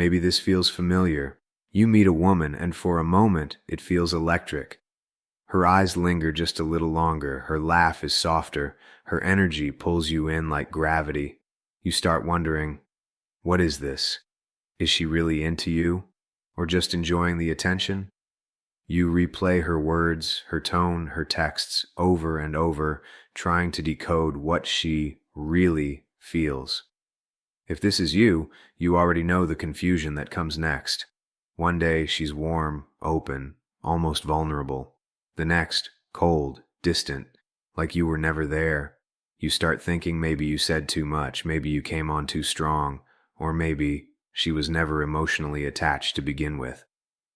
Maybe this feels familiar. You meet a woman, and for a moment, it feels electric. Her eyes linger just a little longer, her laugh is softer, her energy pulls you in like gravity. You start wondering, what is this? Is she really into you? Or just enjoying the attention? You replay her words, her tone, her texts over and over, trying to decode what she really feels. If this is you, you already know the confusion that comes next. One day she's warm, open, almost vulnerable. The next, cold, distant, like you were never there. You start thinking maybe you said too much, maybe you came on too strong, or maybe she was never emotionally attached to begin with.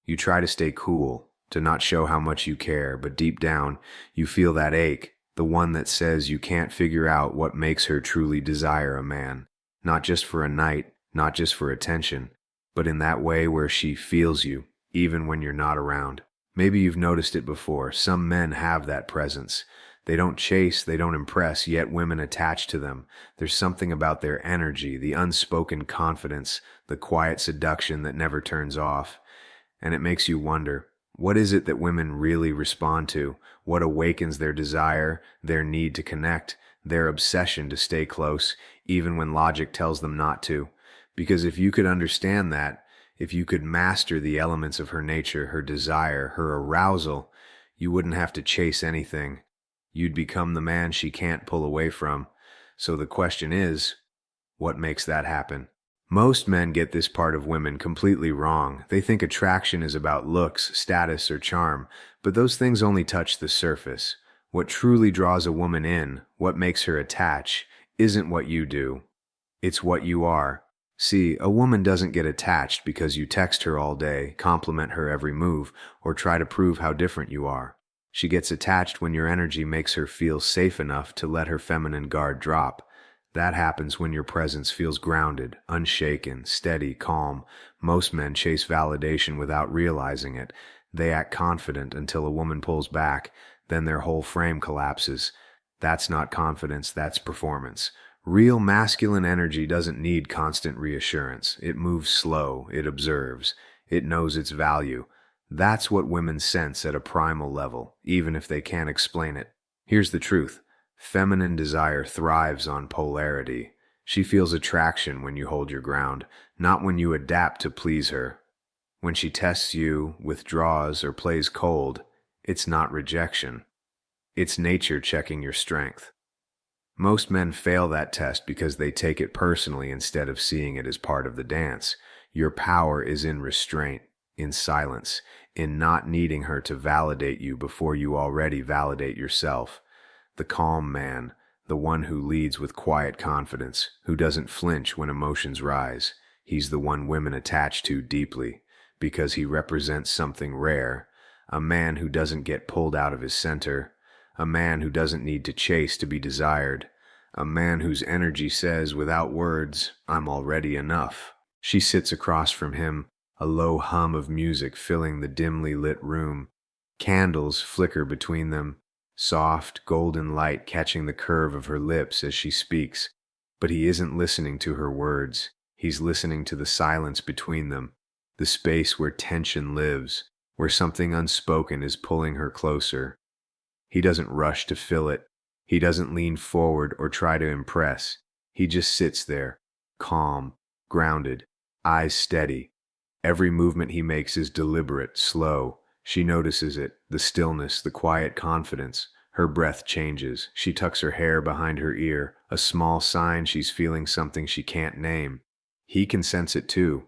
You try to stay cool, to not show how much you care, but deep down, you feel that ache, the one that says you can't figure out what makes her truly desire a man. Not just for a night, not just for attention, but in that way where she feels you, even when you're not around. Maybe you've noticed it before. Some men have that presence. They don't chase, they don't impress, yet women attach to them. There's something about their energy, the unspoken confidence, the quiet seduction that never turns off. And it makes you wonder, what is it that women really respond to? What awakens their desire, their need to connect, their obsession to stay close, even when logic tells them not to? Because if you could understand that, if you could master the elements of her nature, her desire, her arousal, you wouldn't have to chase anything. You'd become the man she can't pull away from. So the question is, what makes that happen? Most men get this part of women completely wrong. They think attraction is about looks, status, or charm, but those things only touch the surface. What truly draws a woman in, what makes her attach, isn't what you do. It's what you are. See, a woman doesn't get attached because you text her all day, compliment her every move, or try to prove how different you are. She gets attached when your energy makes her feel safe enough to let her feminine guard drop. That happens when your presence feels grounded, unshaken, steady, calm. Most men chase validation without realizing it. They act confident until a woman pulls back, then their whole frame collapses. That's not confidence, that's performance. Real masculine energy doesn't need constant reassurance. It moves slow, it observes, it knows its value. That's what women sense at a primal level, even if they can't explain it. Here's the truth. Feminine desire thrives on polarity. She feels attraction when you hold your ground, not when you adapt to please her. When she tests you, withdraws, or plays cold, it's not rejection. It's nature checking your strength. Most men fail that test because they take it personally instead of seeing it as part of the dance. Your power is in restraint, in silence, in not needing her to validate you before you already validate yourself. The calm man, the one who leads with quiet confidence, who doesn't flinch when emotions rise. He's the one women attach to deeply, because he represents something rare, a man who doesn't get pulled out of his center, a man who doesn't need to chase to be desired, a man whose energy says without words, "I'm already enough." She sits across from him, a low hum of music filling the dimly lit room. Candles flicker between them, soft, golden light catching the curve of her lips as she speaks. But he isn't listening to her words. He's listening to the silence between them, the space where tension lives, where something unspoken is pulling her closer. He doesn't rush to fill it. He doesn't lean forward or try to impress. He just sits there, calm, grounded, eyes steady. Every movement he makes is deliberate, slow. She notices it, the stillness, the quiet confidence. Her breath changes. She tucks her hair behind her ear, a small sign she's feeling something she can't name. He can sense it too.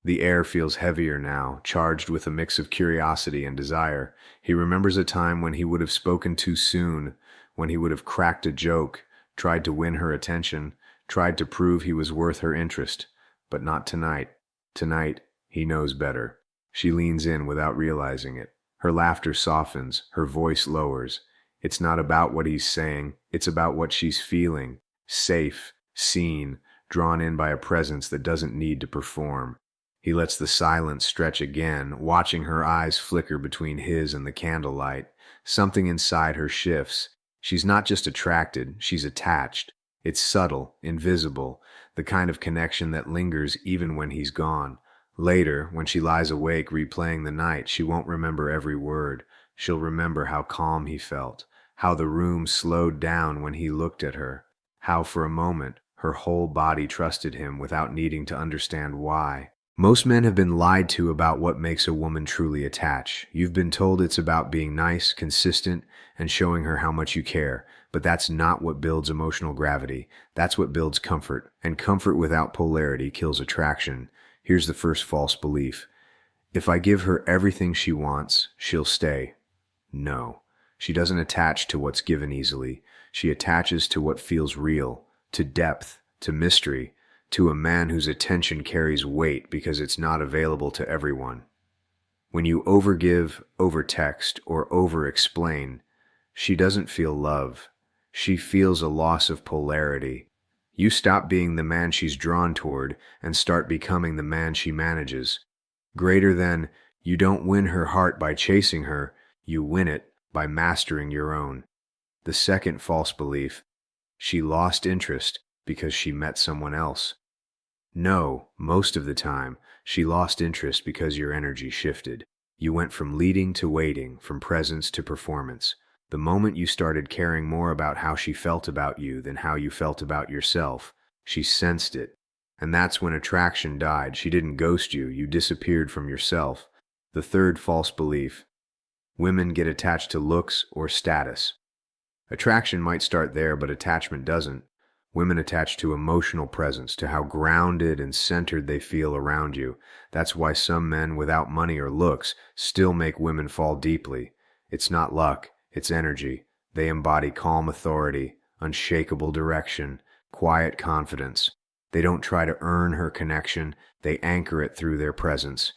The air feels heavier now, charged with a mix of curiosity and desire. He remembers a time when he would have spoken too soon, when he would have cracked a joke, tried to win her attention, tried to prove he was worth her interest. But not tonight. Tonight, he knows better. She leans in without realizing it. Her laughter softens, her voice lowers. It's not about what he's saying, it's about what she's feeling. Safe, seen, drawn in by a presence that doesn't need to perform. He lets the silence stretch again, watching her eyes flicker between his and the candlelight. Something inside her shifts. She's not just attracted, she's attached. It's subtle, invisible, the kind of connection that lingers even when he's gone. Later, when she lies awake replaying the night, she won't remember every word. She'll remember how calm he felt, how the room slowed down when he looked at her, how for a moment her whole body trusted him without needing to understand why. Most men have been lied to about what makes a woman truly attach. You've been told it's about being nice, consistent, and showing her how much you care. But that's not what builds emotional gravity. That's what builds comfort. And comfort without polarity kills attraction. Here's the first false belief. If I give her everything she wants, she'll stay. No. She doesn't attach to what's given easily. She attaches to what feels real, to depth, to mystery, to a man whose attention carries weight because it's not available to everyone. When you overgive, overtext, or overexplain, she doesn't feel love. She feels a loss of polarity. You stop being the man she's drawn toward and start becoming the man she manages. Greater than, you don't win her heart by chasing her, you win it by mastering your own. The second false belief, she lost interest because she met someone else. No, most of the time, she lost interest because your energy shifted. You went from leading to waiting, from presence to performance. The moment you started caring more about how she felt about you than how you felt about yourself, she sensed it. And that's when attraction died. She didn't ghost you, you disappeared from yourself. The third false belief, women get attached to looks or status. Attraction might start there, but attachment doesn't. Women attach to emotional presence, to how grounded and centered they feel around you. That's why some men without money or looks still make women fall deeply. It's not luck, it's energy. They embody calm authority, unshakable direction, quiet confidence. They don't try to earn her connection, they anchor it through their presence.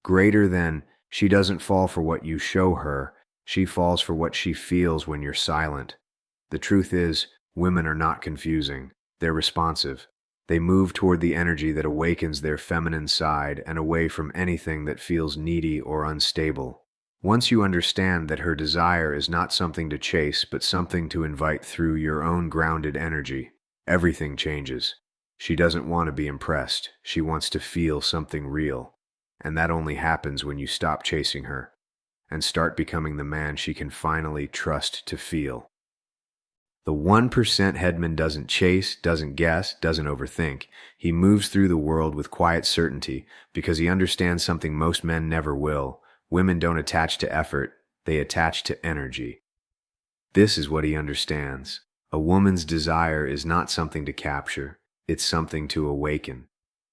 Greater than, she doesn't fall for what you show her, she falls for what she feels when you're silent. The truth is, women are not confusing. They're responsive. They move toward the energy that awakens their feminine side and away from anything that feels needy or unstable. Once you understand that her desire is not something to chase, but something to invite through your own grounded energy, everything changes. She doesn't want to be impressed. She wants to feel something real. And that only happens when you stop chasing her and start becoming the man she can finally trust to feel. The 1% headman doesn't chase, doesn't guess, doesn't overthink. He moves through the world with quiet certainty because he understands something most men never will. Women don't attach to effort, they attach to energy. This is what he understands. A woman's desire is not something to capture, it's something to awaken.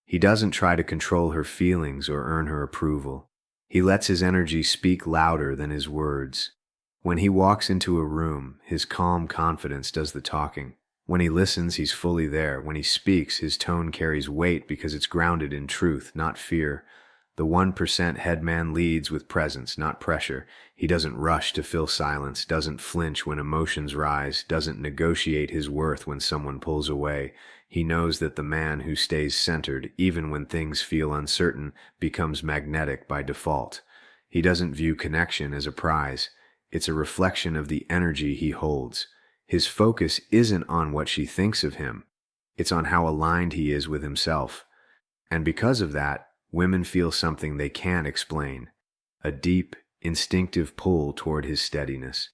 He doesn't try to control her feelings or earn her approval. He lets his energy speak louder than his words. When he walks into a room, his calm confidence does the talking. When he listens, he's fully there. When he speaks, his tone carries weight because it's grounded in truth, not fear. The 1% headman leads with presence, not pressure. He doesn't rush to fill silence, doesn't flinch when emotions rise, doesn't negotiate his worth when someone pulls away. He knows that the man who stays centered, even when things feel uncertain, becomes magnetic by default. He doesn't view connection as a prize. It's a reflection of the energy he holds. His focus isn't on what she thinks of him. It's on how aligned he is with himself. And because of that, women feel something they can't explain, a deep, instinctive pull toward his steadiness.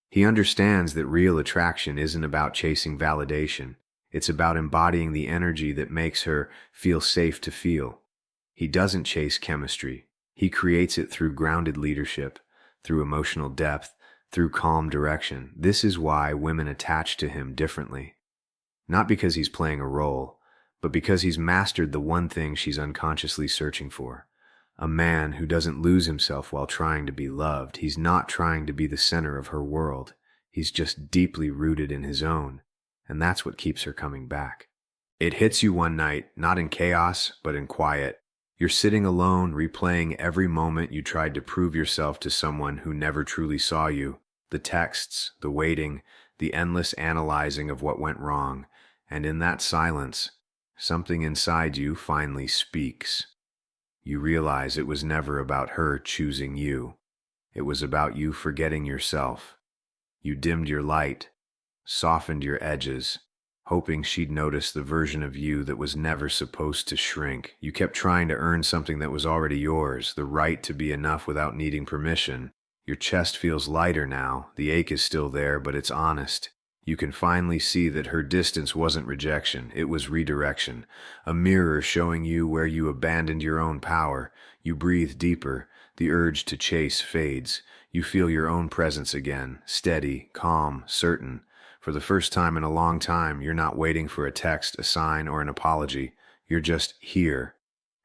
He understands that real attraction isn't about chasing validation. It's about embodying the energy that makes her feel safe to feel. He doesn't chase chemistry. He creates it through grounded leadership, through emotional depth, through calm direction. This is why women attach to him differently. Not because he's playing a role, but because he's mastered the one thing she's unconsciously searching for. A man who doesn't lose himself while trying to be loved. He's not trying to be the center of her world. He's just deeply rooted in his own, and that's what keeps her coming back. It hits you one night, not in chaos, but in quiet. You're sitting alone, replaying every moment you tried to prove yourself to someone who never truly saw you. The texts, the waiting, the endless analyzing of what went wrong. And in that silence, something inside you finally speaks. You realize it was never about her choosing you. It was about you forgetting yourself. You dimmed your light, softened your edges, hoping she'd notice the version of you that was never supposed to shrink. You kept trying to earn something that was already yours, the right to be enough without needing permission. Your chest feels lighter now. The ache is still there, but it's honest. You can finally see that her distance wasn't rejection, it was redirection. A mirror showing you where you abandoned your own power. You breathe deeper. The urge to chase fades. You feel your own presence again, steady, calm, certain. For the first time in a long time, you're not waiting for a text, a sign, or an apology. You're just here.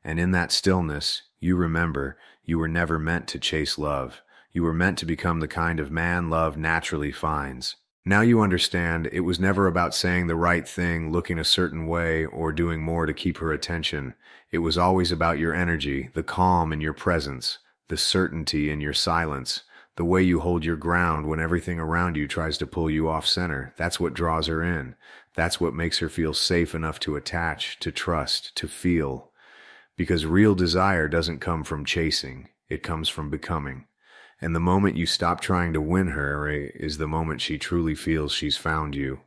And in that stillness, you remember you were never meant to chase love. You were meant to become the kind of man love naturally finds. Now you understand it was never about saying the right thing, looking a certain way, or doing more to keep her attention. It was always about your energy, the calm in your presence, the certainty in your silence, the way you hold your ground when everything around you tries to pull you off center. That's what draws her in. That's what makes her feel safe enough to attach, to trust, to feel. Because real desire doesn't come from chasing, it comes from becoming. And the moment you stop trying to win her is the moment she truly feels she's found you.